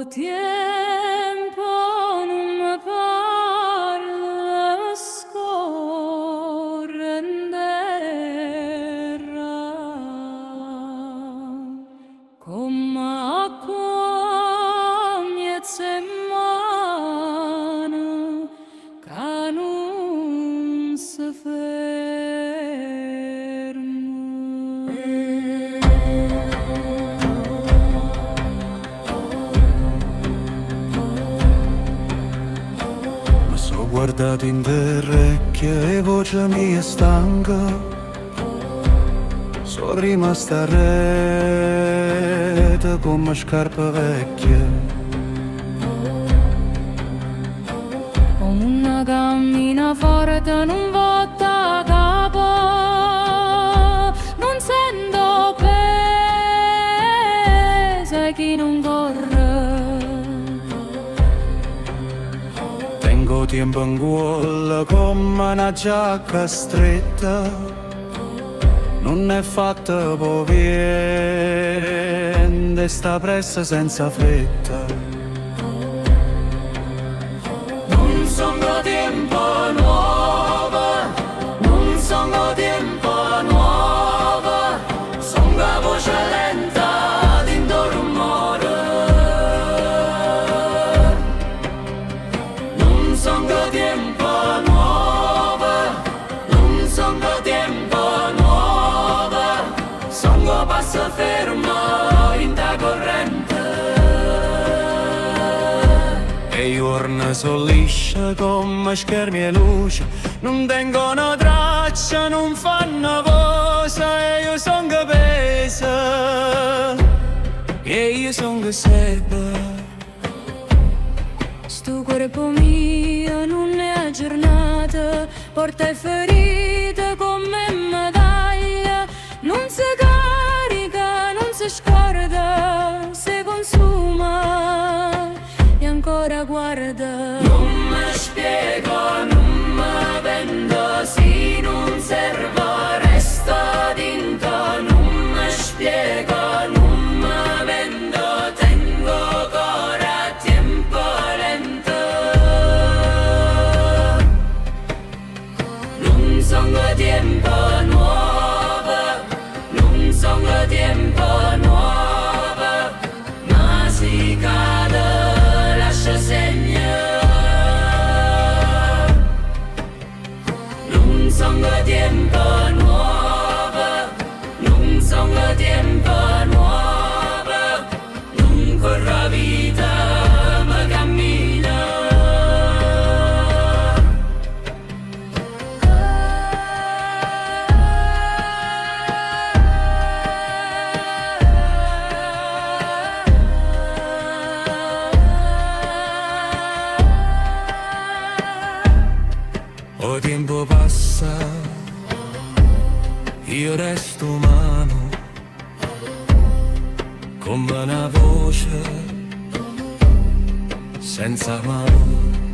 tiempo non mi parla scorre in terra come acqua miezza in mano che non si Guardato in terrecchia e voce mia stanca, sono rimasta rete come scarpe vecchie. Come una cammina forte non volta capo, non sento peso chi non corre. Tengo tempo in cuore come una giacca stretta, non è fatta per niente, sta pressa senza fretta. Non sono tempo nuovo, non sono tempo nuovo, sono la voce lenta dentro rumore. Non sono tempo nuovo, non sono tempo nuovo, sono passo fermo in ta corrente. E i giorni sono lisci come schermi e luci, non tengono traccia, non fanno voce, e io sono peso, e io sono serba. Sto corpo mio non è aggiornato, porta ferite come medaglia, non si carica, non si scorda, si consuma e ancora guarda. Non mi spiego, non mi vendo, se non servo resta dentro. Non mi spiego, non mi vendo, tengo ancora tempo lento. Non sono tempo nuovo, non sono tempo nuovo, ma si cade, lascia segno. Non sono tempo nuovo, non sono tempo nuovo, non corro vita, ma cammina. O tempo passa, io resto umano, come una voce senza mano.